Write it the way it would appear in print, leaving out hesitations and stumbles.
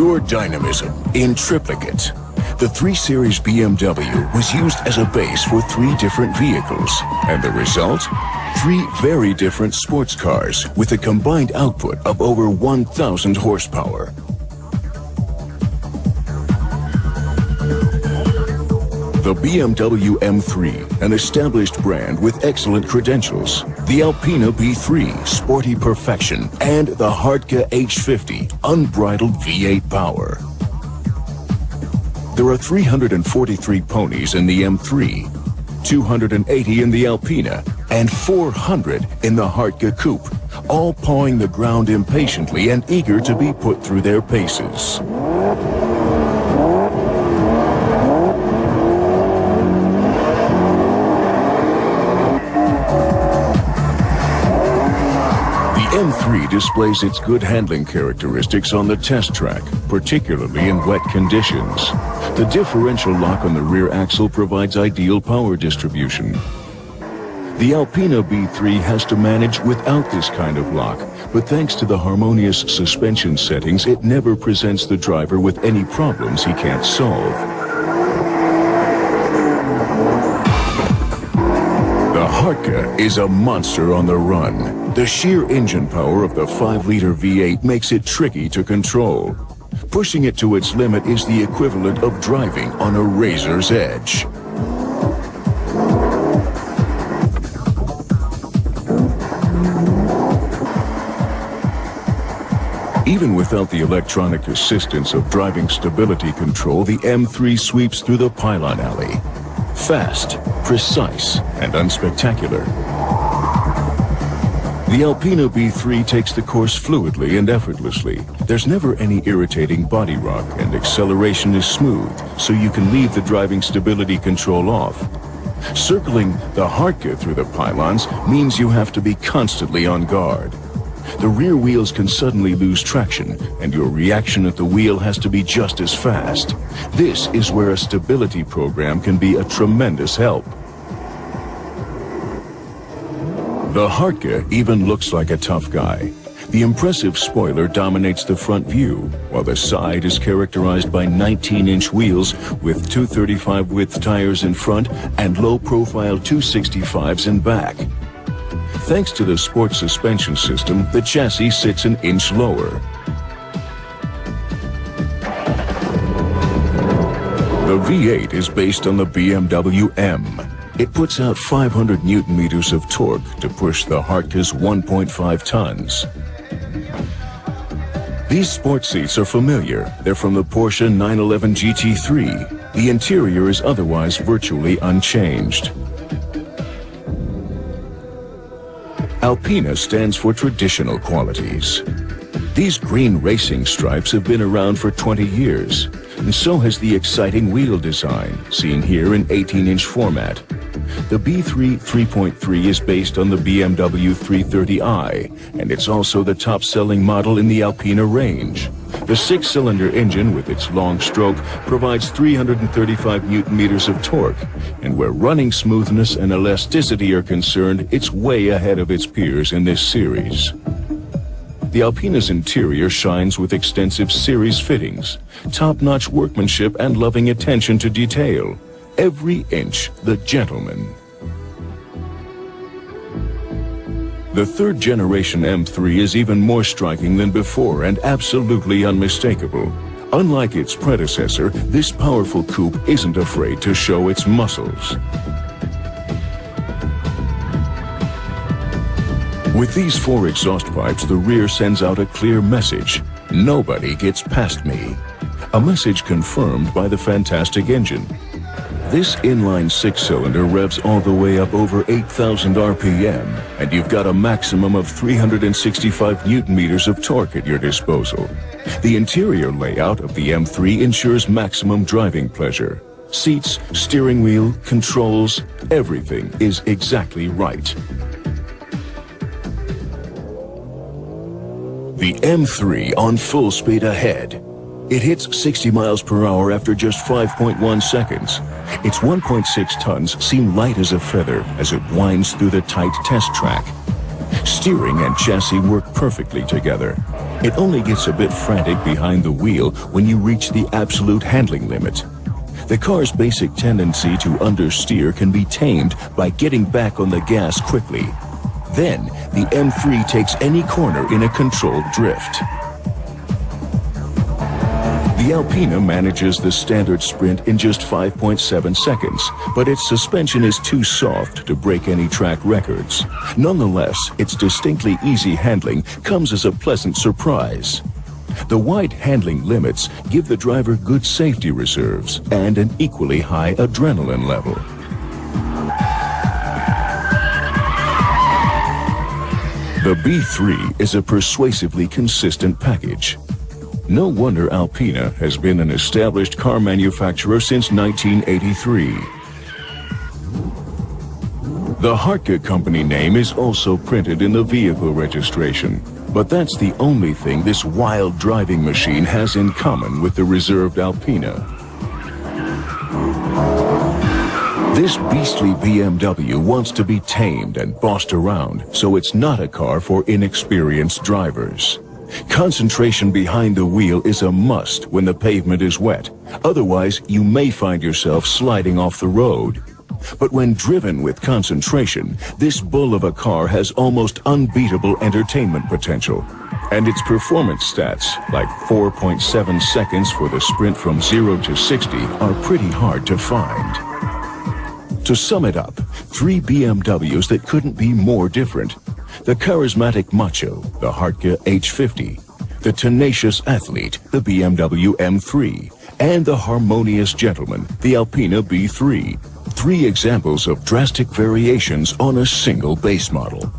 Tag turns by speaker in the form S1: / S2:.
S1: pure dynamism in triplicate. The 3 Series BMW was used as a base for 3 different vehicles, and the result? 3 very different sports cars with a combined output of over 1,000 horsepower. The BMW M3, an established brand with excellent credentials, the Alpina B3, sporty perfection, and the Hartge H50, unbridled V8 power. There are 343 ponies in the M3, 280 in the Alpina, and 400 in the Hartge Coupe, all pawing the ground impatiently and eager to be put through their paces. M3 displays its good handling characteristics on the test track, particularly in wet conditions. The differential lock on the rear axle provides ideal power distribution. The Alpina B3 has to manage without this kind of lock, but thanks to the harmonious suspension settings, it never presents the driver with any problems he can't solve. The Hartge is a monster on the run. The sheer engine power of the 5-liter V8 makes it tricky to control. Pushing it to its limit is the equivalent of driving on a razor's edge. Even without the electronic assistance of driving stability control, the M3 sweeps through the pylon alley. Fast, precise, and unspectacular. The Alpina B3 takes the course fluidly and effortlessly. There's never any irritating body rock, and acceleration is smooth, so you can leave the driving stability control off. Circling the Hartge through the pylons means you have to be constantly on guard. The rear wheels can suddenly lose traction, and your reaction at the wheel has to be just as fast. This is where a stability program can be a tremendous help. The Hartge even looks like a tough guy. The impressive spoiler dominates the front view, while the side is characterized by 19-inch wheels with 235 width tires in front and low-profile 265s in back. Thanks to the sport suspension system, the chassis sits an inch lower. The V8 is based on the BMW M. It puts out 500 Newton-meters of torque to push the Hartge's 1.5 tons. These sport seats are familiar. They're from the Porsche 911 GT3. The interior is otherwise virtually unchanged. Alpina stands for traditional qualities. These green racing stripes have been around for 20 years, and so has the exciting wheel design, seen here in 18-inch format. The B3 3.3 is based on the BMW 330i, and it's also the top-selling model in the Alpina range. The 6-cylinder engine, with its long stroke, provides 335 Newton-meters of torque, and where running smoothness and elasticity are concerned, it's way ahead of its peers in this series. The Alpina's interior shines with extensive series fittings, top-notch workmanship, and loving attention to detail. Every inch the gentleman. The third-generation M3 is even more striking than before and absolutely unmistakable. Unlike its predecessor, this powerful coupe isn't afraid to show its muscles. With these 4 exhaust pipes, the rear sends out a clear message: nobody gets past me. A message confirmed by the fantastic engine. This inline 6-cylinder revs all the way up over 8,000 RPM, and you've got a maximum of 365 Newton-meters of torque at your disposal. The interior layout of the M3 ensures maximum driving pleasure. Seats, steering wheel, controls, everything is exactly right. The M3 on full speed ahead. It hits 60 miles per hour after just 5.1 seconds. Its 1.6 tons seem light as a feather as it winds through the tight test track. Steering and chassis work perfectly together. It only gets a bit frantic behind the wheel when you reach the absolute handling limit. The car's basic tendency to understeer can be tamed by getting back on the gas quickly. Then, the M3 takes any corner in a controlled drift. The Alpina manages the standard sprint in just 5.7 seconds, but its suspension is too soft to break any track records. Nonetheless, its distinctly easy handling comes as a pleasant surprise. The wide handling limits give the driver good safety reserves and an equally high adrenaline level. The B3 is a persuasively consistent package. No wonder Alpina has been an established car manufacturer since 1983. The Hartge company name is also printed in the vehicle registration, but that's the only thing this wild driving machine has in common with the reserved Alpina. This beastly BMW wants to be tamed and bossed around, so it's not a car for inexperienced drivers. Concentration behind the wheel is a must when the pavement is wet. Otherwise, you may find yourself sliding off the road. But when driven with concentration, this bull of a car has almost unbeatable entertainment potential. And its performance stats, like 4.7 seconds for the sprint from 0 to 60, are pretty hard to find. To sum it up, 3 BMWs that couldn't be more different. The charismatic macho, the Hartge H50, the tenacious athlete, the BMW M3, and the harmonious gentleman, the Alpina B3. 3 examples of drastic variations on a single base model.